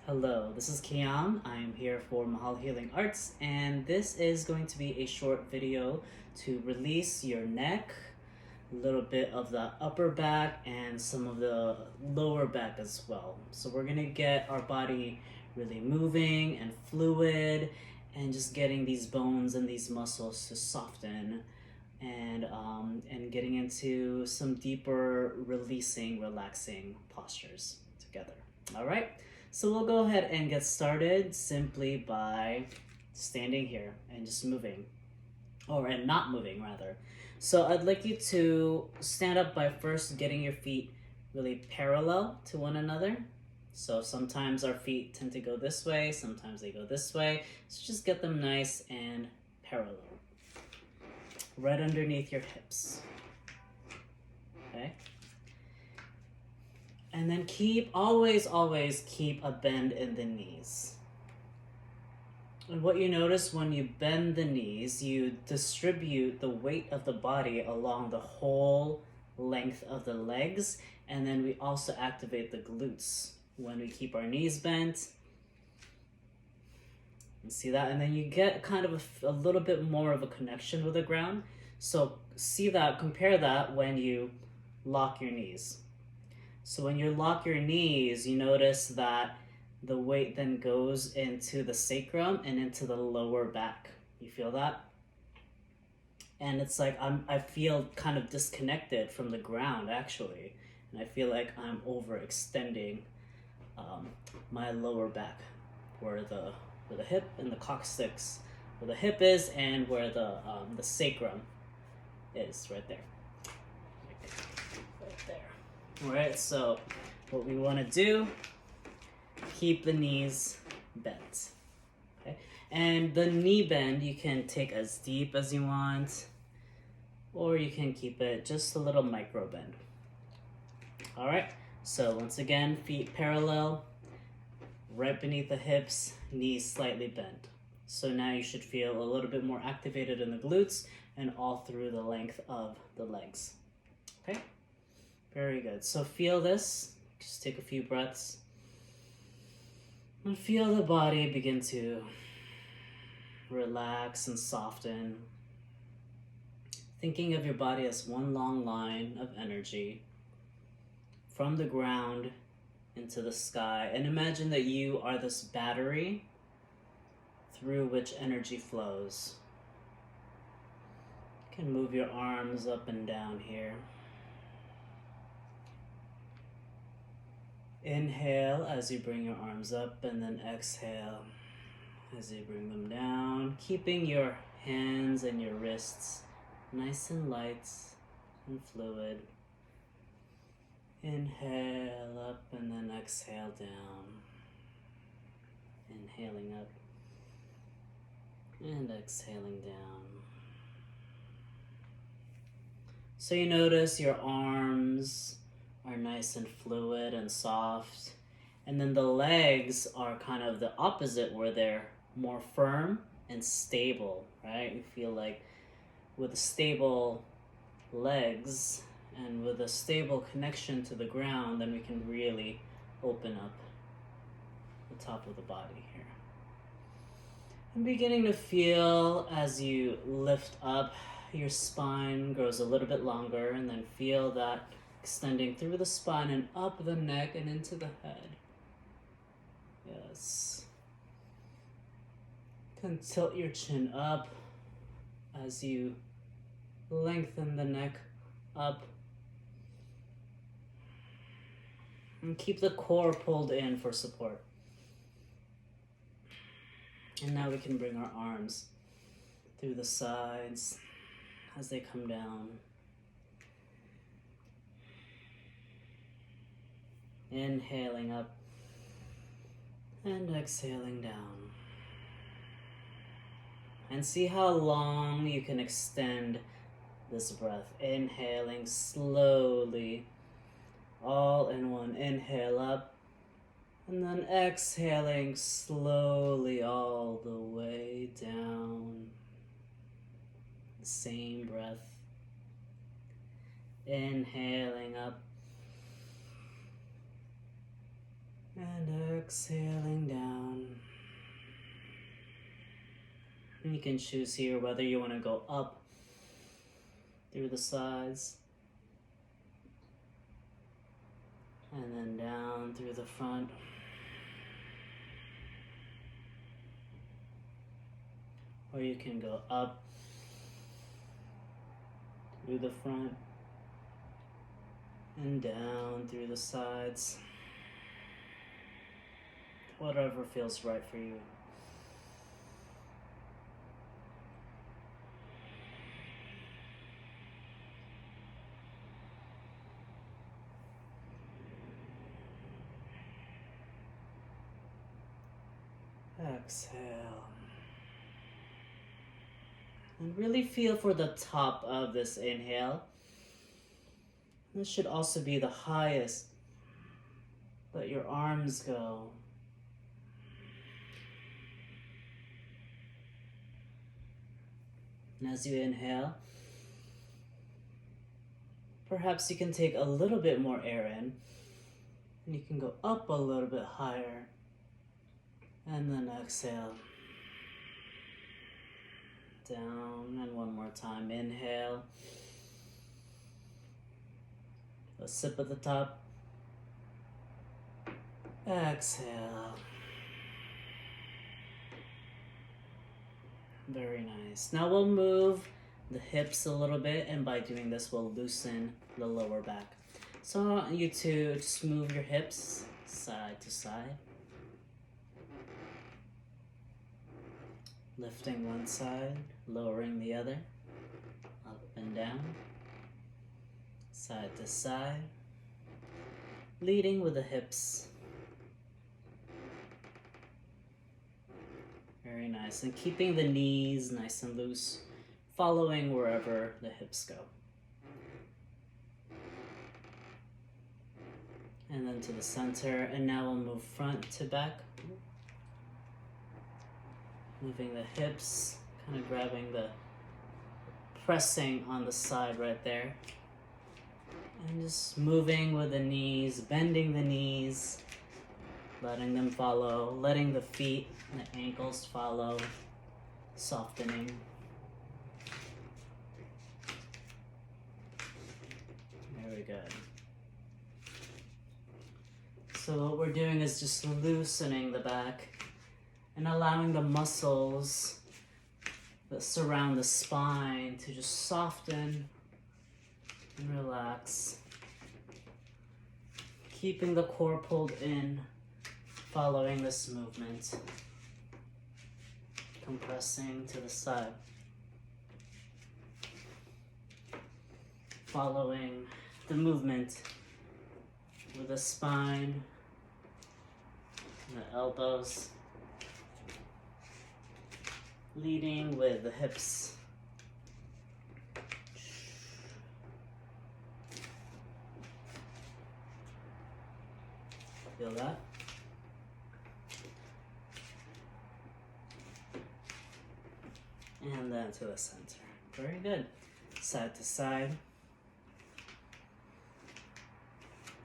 Hello, this is Kian. I'm here for Mahal Healing Arts, and this is going to be a short video to release your neck, a little bit of the upper back, and some of the lower back as well. So we're gonna get our body really moving and fluid, and just getting these bones and these muscles to soften, and getting into some deeper releasing, relaxing postures together. All right. So we'll go ahead and get started simply by standing here and just moving, and not moving rather. So I'd like you to stand up by first getting your feet really parallel to one another. So sometimes our feet tend to go this way, sometimes they go this way. So just get them nice and parallel, right underneath your hips. Okay? And then always keep a bend in the knees. And what you notice when you bend the knees, you distribute the weight of the body along the whole length of the legs. And then we also activate the glutes when we keep our knees bent. And see that? And then you get kind of a little bit more of a connection with the ground. So see that, compare that when you lock your knees. So when you lock your knees, you notice that the weight then goes into the sacrum and into the lower back. You feel that? And it's like I feel kind of disconnected from the ground actually. And I feel like I'm overextending my lower back, where the hip and the coccyx, where the hip is and where the sacrum is, right there. Right there. Alright, so what we want to do, keep the knees bent. Okay? And the knee bend you can take as deep as you want, or you can keep it just a little micro bend. Alright, so once again, feet parallel, right beneath the hips, knees slightly bent. So now you should feel a little bit more activated in the glutes and all through the length of the legs. Okay? Very good. So feel this. Just take a few breaths. And feel the body begin to relax and soften. Thinking of your body as one long line of energy from the ground into the sky. And imagine that you are this battery through which energy flows. You can move your arms up and down here. Inhale as you bring your arms up, and then exhale as you bring them down, keeping your hands and your wrists nice and light and fluid. Inhale up and then exhale down. Inhaling up and exhaling down. So you notice your arms are nice and fluid and soft, and then the legs are kind of the opposite, where they're more firm and stable, right? You feel like with stable legs and with a stable connection to the ground, then we can really open up the top of the body here. I'm beginning to feel, as you lift up, your spine grows a little bit longer, and then feel that extending through the spine and up the neck and into the head. Yes. You can tilt your chin up as you lengthen the neck up. And keep the core pulled in for support. And now we can bring our arms through the sides as they come down. Inhaling up and exhaling down. And see how long you can extend this breath. Inhaling slowly, all in one inhale up, and then exhaling slowly all the way down. Same breath. Inhaling up and exhaling And you can choose here whether you want to go up through the sides and then down through the front. Or you can go up through the front and down through the sides. Whatever feels right for you. Exhale. And really feel for the top of this inhale. This should also be the highest. Let your arms go. And as you inhale, perhaps you can take a little bit more air in, and you can go up a little bit higher, and then exhale. Down, and one more time, inhale. A sip at the top. Exhale. Very nice. Now we'll move the hips a little bit, and by doing this, we'll loosen the lower back. So I want you to just move your hips side to side. Lifting one side, lowering the other, up and down, side to side, leading with the hips. Very nice, and keeping the knees nice and loose, following wherever the hips go. And then to the center, and now we'll move front to back. Moving the hips, kind of grabbing the, pressing on the side right there. And just moving with the knees, bending the knees, letting them follow, letting the feet and the ankles follow, softening. Very good. So what we're doing is just loosening the back and allowing the muscles that surround the spine to just soften and relax. Keeping the core pulled in, following this movement. Compressing to the side. Following the movement with the spine and the elbows. Leading with the hips. Feel that? And then to the center. Very good. Side to side.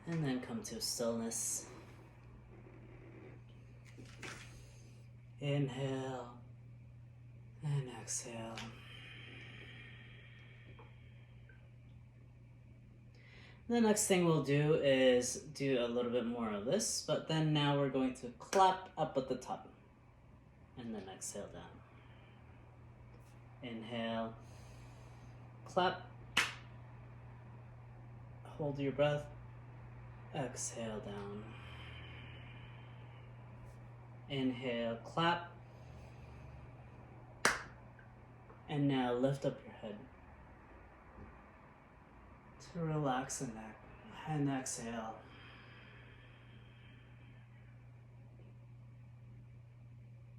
And then come to stillness. Inhale. And exhale. The next thing we'll do is do a little bit more of this, but then now we're going to clap up at the top. And then exhale down. Inhale. Clap. Hold your breath. Exhale down. Inhale. Clap. And now lift up your head to relax the neck and exhale.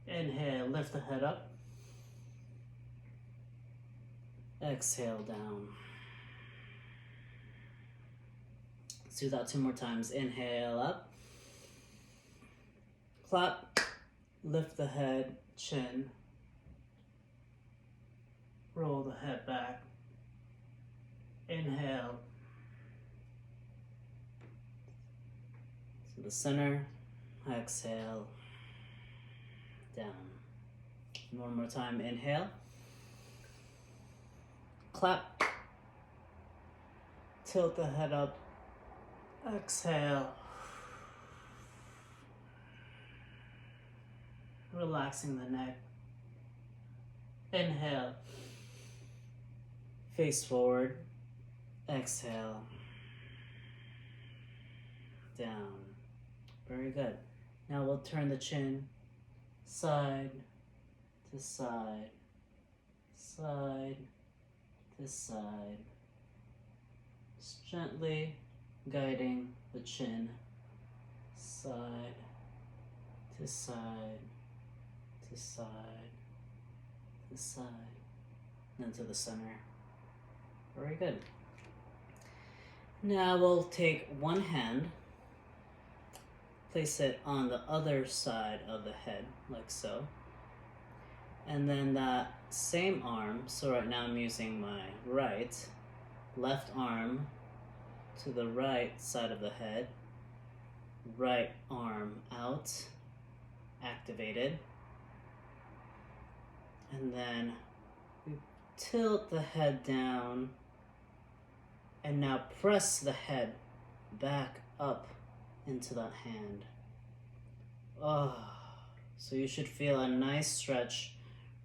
Inhale, lift the head up. Exhale down. Let's do that 2 more times. Inhale up. Clap. Lift the head, chin. Roll the head back. Inhale. To the center. Exhale. Down. One more time, inhale. Clap. Tilt the head up. Exhale. Relaxing the neck. Inhale. Face forward. Exhale. Down. Very good. Now we'll turn the chin side to side, side to side. Just gently guiding the chin side to side to side to side, and then to the center. Very good. Now we'll take one hand, place it on the other side of the head, like so. And then that same arm, so right now I'm using my left arm to the right side of the head, right arm out, activated. And then we tilt the head down, and now press the head back up into that hand. Oh, so you should feel a nice stretch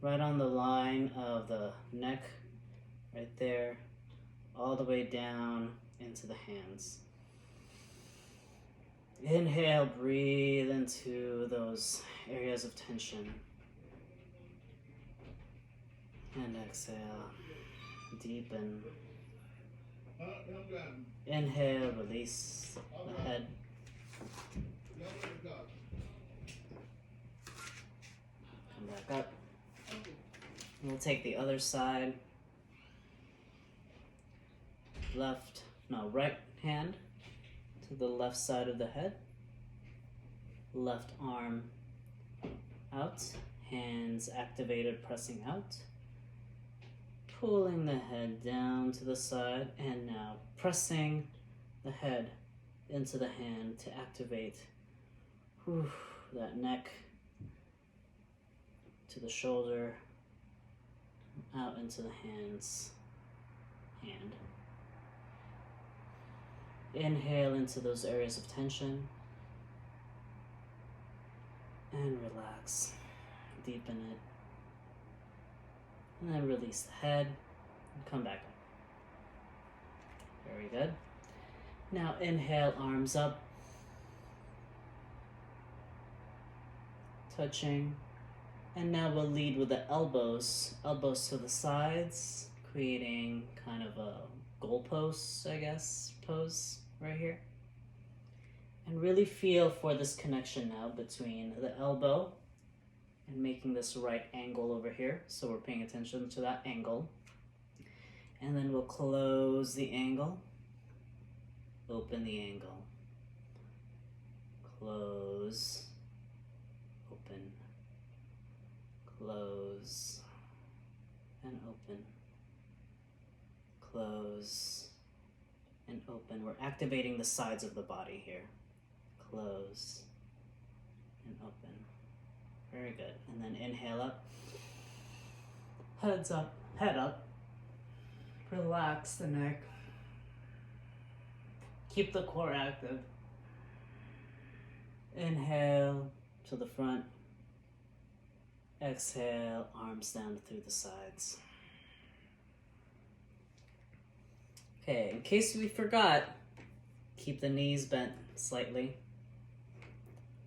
right on the line of the neck, right there, all the way down into the hands. Inhale, breathe into those areas of tension. And exhale, deepen. Inhale, release the head. Come back up. We'll take the other side. Right hand to the left side of the head. Left arm out, hands activated, pressing out. Pulling the head down to the side, and now pressing the head into the hand to activate that neck to the shoulder, out into the hand. Inhale into those areas of tension and relax, deepen it, and then release the head and come back up. Very good. Now inhale, arms up, touching, and now we'll lead with the elbows to the sides, creating kind of a goalpost, I guess, pose right here. And really feel for this connection now between the elbow and making this right angle over here. So we're paying attention to that angle. And then we'll close the angle, open the angle, close, open, close, and open, close, and open. We're activating the sides of the body here. Close and open. Very good. And then inhale up, head up. Relax the neck. Keep the core active. Inhale to the front. Exhale, arms down through the sides. Okay, in case we forgot, keep the knees bent slightly.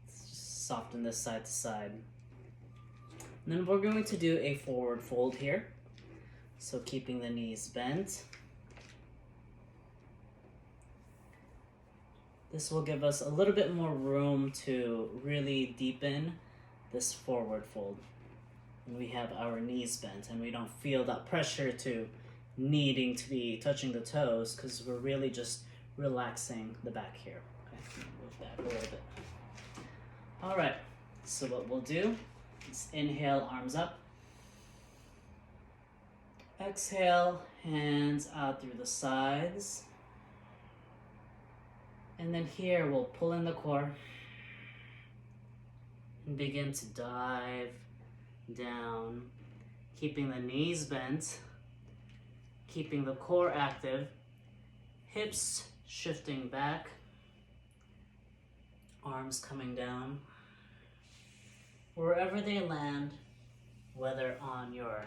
Let's just soften this side to side. And then we're going to do a forward fold here. So keeping the knees bent. This will give us a little bit more room to really deepen this forward fold. And we have our knees bent and we don't feel that pressure to needing to be touching the toes because we're really just relaxing the back here. Okay, move back a little bit. All right, so what we'll do is inhale, arms up. Exhale, hands out through the sides. And then here we'll pull in the core and begin to dive down, keeping the knees bent, keeping the core active, hips shifting back, arms coming down. Wherever they land, whether on your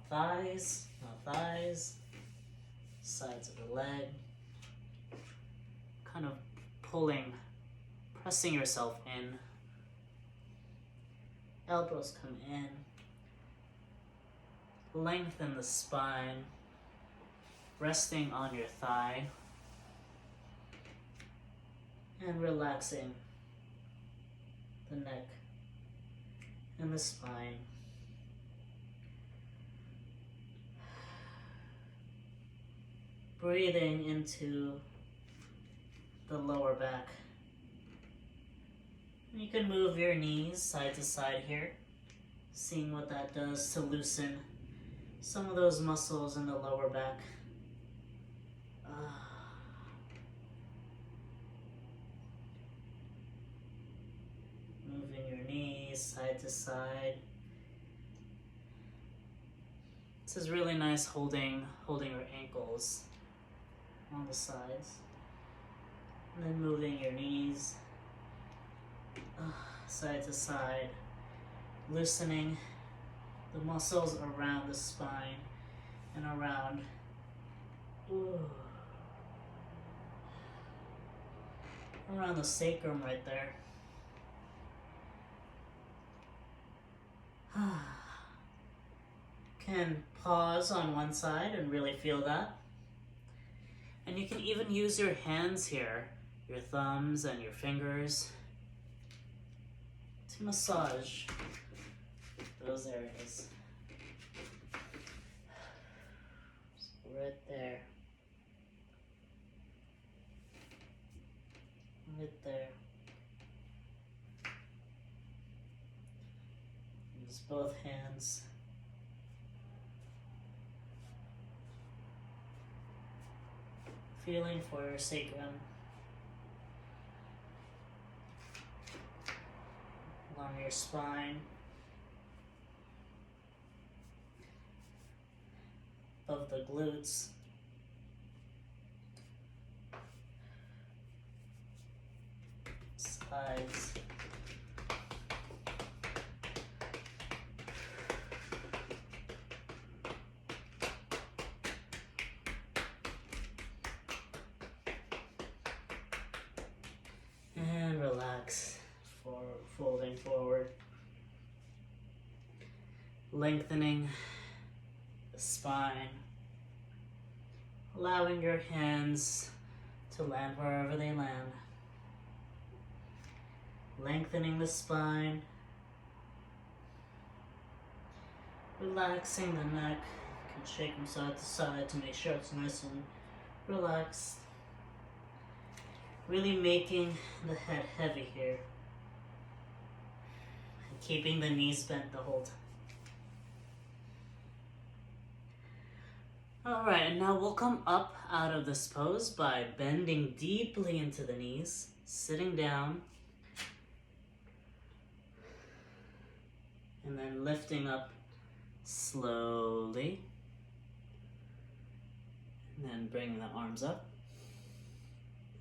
thighs, sides of the leg, kind of pulling, pressing yourself in. Elbows come in. Lengthen the spine, resting on your thigh, and relaxing the neck and the spine. Breathing into the lower back. You can move your knees side to side here, seeing what that does to loosen some of those muscles in the lower back. Moving your knees side to side. This is really nice holding your ankles on the sides. And then moving your knees side to side, loosening the muscles around the spine and around around the sacrum right there. Can pause on one side and really feel that. And you can even use your hands here, your thumbs and your fingers, to massage those areas. Right there. Right there. Use both hands. Feeling for your sacrum. Along your spine. Above the glutes. Sides. And relax, folding forward. Lengthening the spine. Allowing your hands to land wherever they land. Lengthening the spine. Relaxing the neck. You can shake from side to side to make sure it's nice and relaxed. Really making the head heavy here. And keeping the knees bent the whole time. Alright, and now we'll come up out of this pose by bending deeply into the knees, sitting down, and then lifting up slowly, and then bringing the arms up.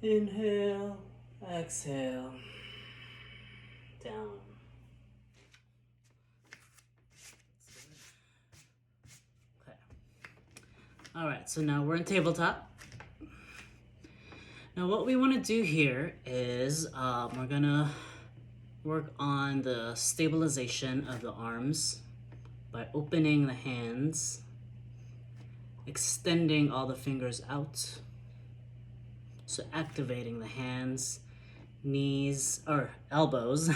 Inhale, exhale, down. Okay. Alright, so now we're in tabletop. Now what we want to do here is we're gonna work on the stabilization of the arms by opening the hands, extending all the fingers out. So activating the hands, knees, or elbows.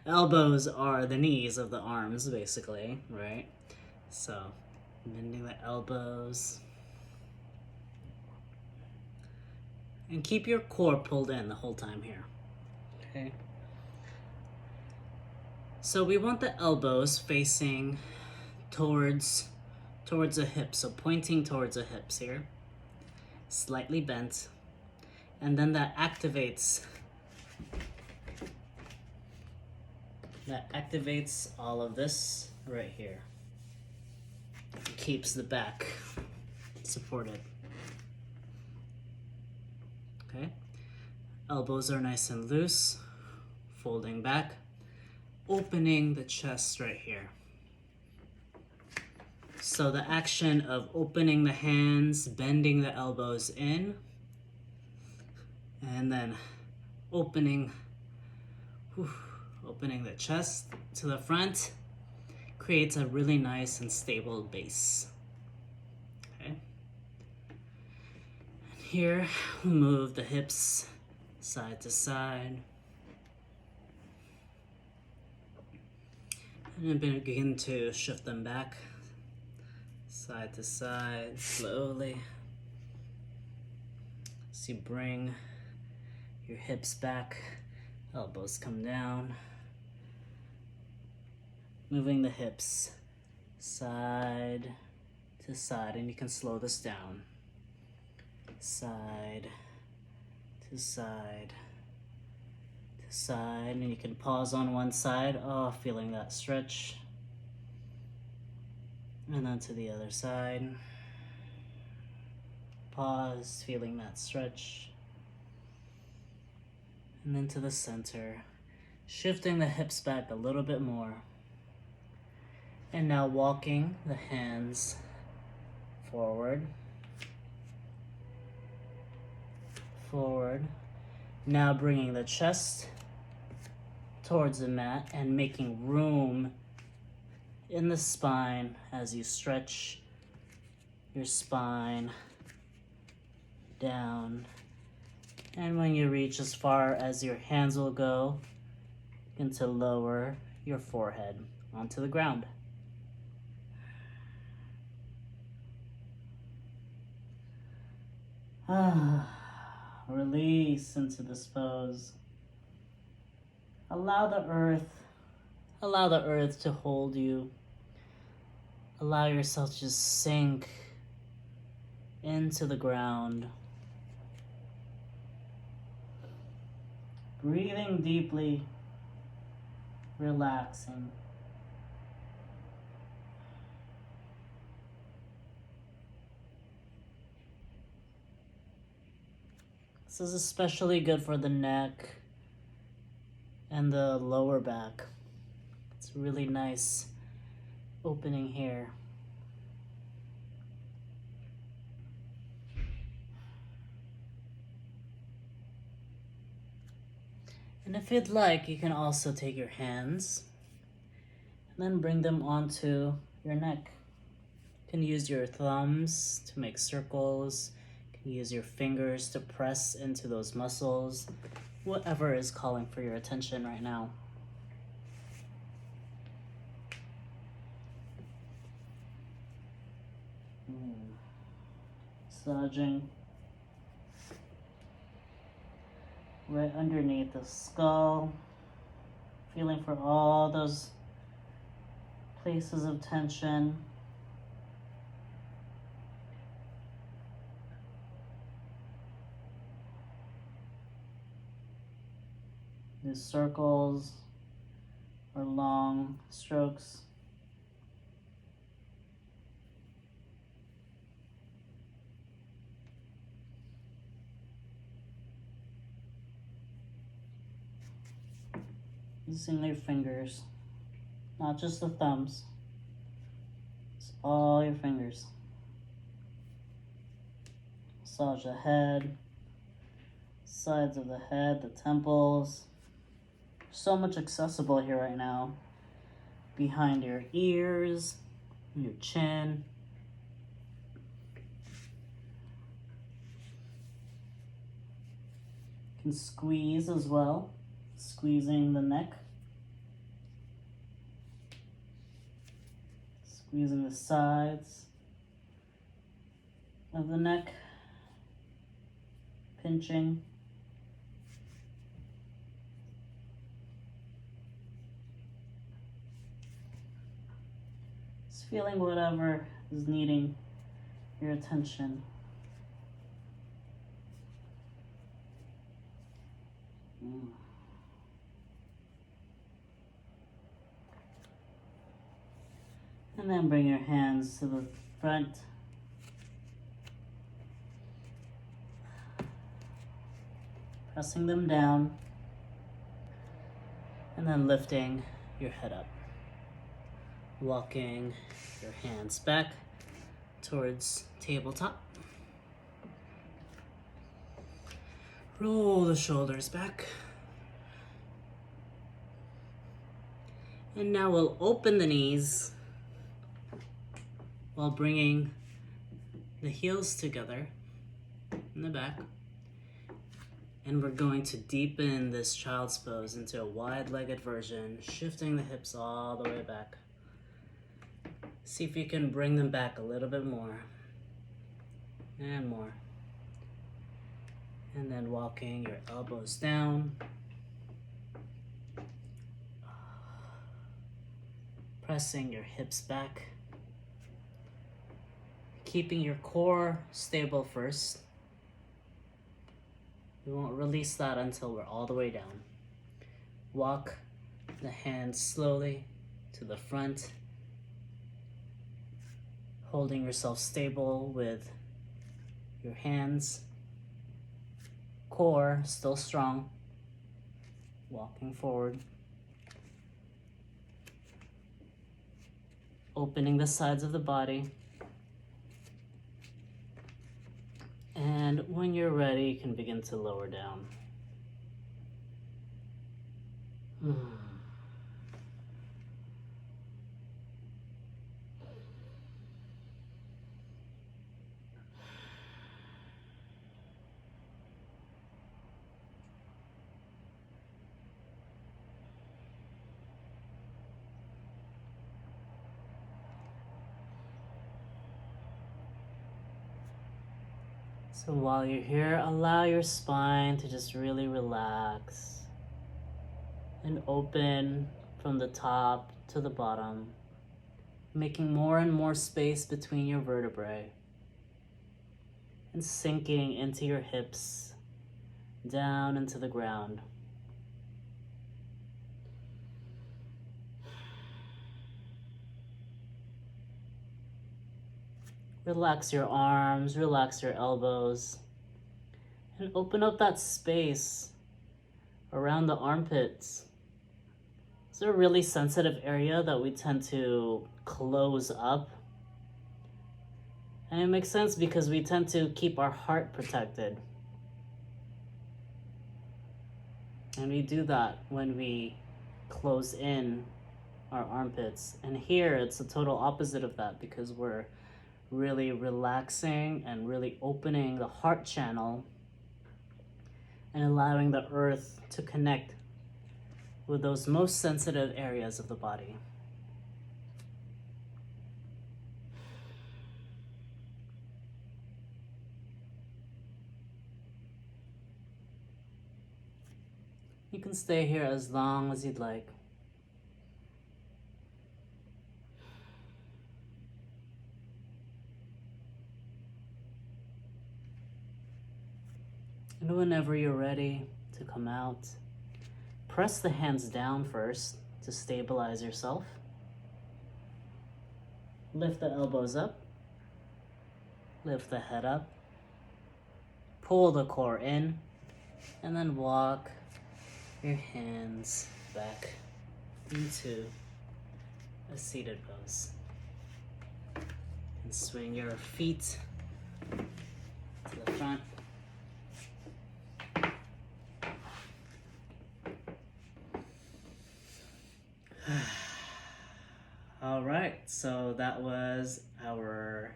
Elbows are the knees of the arms, basically, right? So bending the elbows. And keep your core pulled in the whole time here. Okay. So we want the elbows facing towards the hips, so pointing towards the hips here. Slightly bent. And then that activates That activates all of this right here. It keeps the back supported. Okay, elbows are nice and loose, folding back, opening the chest right here. So the action of opening the hands, bending the elbows in, and then opening the chest to the front creates a really nice and stable base. Okay. And here we'll move the hips side to side. And then begin to shift them back side to side slowly. As you bring your hips back, elbows come down. Moving the hips side to side, and you can slow this down. Side to side to side, and you can pause on one side. Oh, feeling that stretch. And then to the other side. Pause, feeling that stretch. And then to the center. Shifting the hips back a little bit more. And now walking the hands forward. Forward. Now bringing the chest towards the mat and making room in the spine as you stretch your spine down. And when you reach as far as your hands will go, begin to lower your forehead onto the ground. Release into this pose. Allow the earth to hold you. Allow yourself to just sink into the ground. Breathing deeply, relaxing. This is especially good for the neck and the lower back. It's really nice opening here. And if you'd like, you can also take your hands and then bring them onto your neck. You can use your thumbs to make circles. You can use your fingers to press into those muscles. Whatever is calling for your attention right now. Massaging right underneath the skull, feeling for all those places of tension. These circles or long strokes. Using your fingers, not just the thumbs, it's all your fingers. Massage the head, sides of the head, the temples. So much accessible here right now. Behind your ears, your chin. You can squeeze as well, squeezing the neck. Squeezing the sides of the neck, pinching. Just feeling whatever is needing your attention. And then bring your hands to the front. Pressing them down. And then lifting your head up. Walking your hands back towards tabletop. Roll the shoulders back. And now we'll open the knees while bringing the heels together in the back. And we're going to deepen this child's pose into a wide-legged version, shifting the hips all the way back. See if you can bring them back a little bit more. And more. And then walking your elbows down. Pressing your hips back. Keeping your core stable first. We won't release that until we're all the way down. Walk the hands slowly to the front. Holding yourself stable with your hands. Core still strong. Walking forward. Opening the sides of the body. And when you're ready, you can begin to lower down. So while you're here, allow your spine to just really relax and open from the top to the bottom, making more and more space between your vertebrae and sinking into your hips, down into the ground. Relax your arms, relax your elbows, and open up that space around the armpits. It's a really sensitive area that we tend to close up. And it makes sense because we tend to keep our heart protected. And we do that when we close in our armpits. And here it's the total opposite of that because we're really relaxing and really opening the heart channel and allowing the earth to connect with those most sensitive areas of the body. You can stay here as long as you'd like. And whenever you're ready to come out, press the hands down first to stabilize yourself. Lift the elbows up. Lift the head up. Pull the core in. And then walk your hands back into a seated pose. And swing your feet to the front. All right, so that was our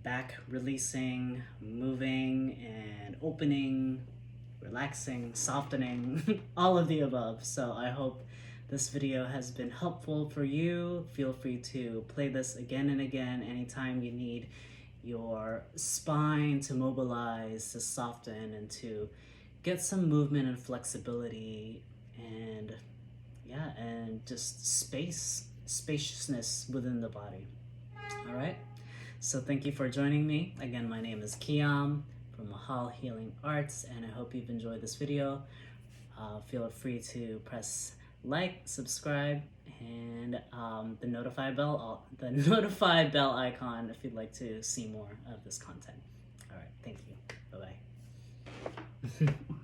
back releasing, moving, and opening, relaxing, softening, all of the above. So I hope this video has been helpful for you. Feel free to play this again and again anytime you need your spine to mobilize, to soften, and to get some movement and flexibility and just spaciousness within the body. All right, so thank you for joining me. Again, my name is Kiam from Mahal Healing Arts, and I hope you've enjoyed this video. Feel free to press like, subscribe, and the notify bell icon if you'd like to see more of this content. All right, thank you. Bye bye.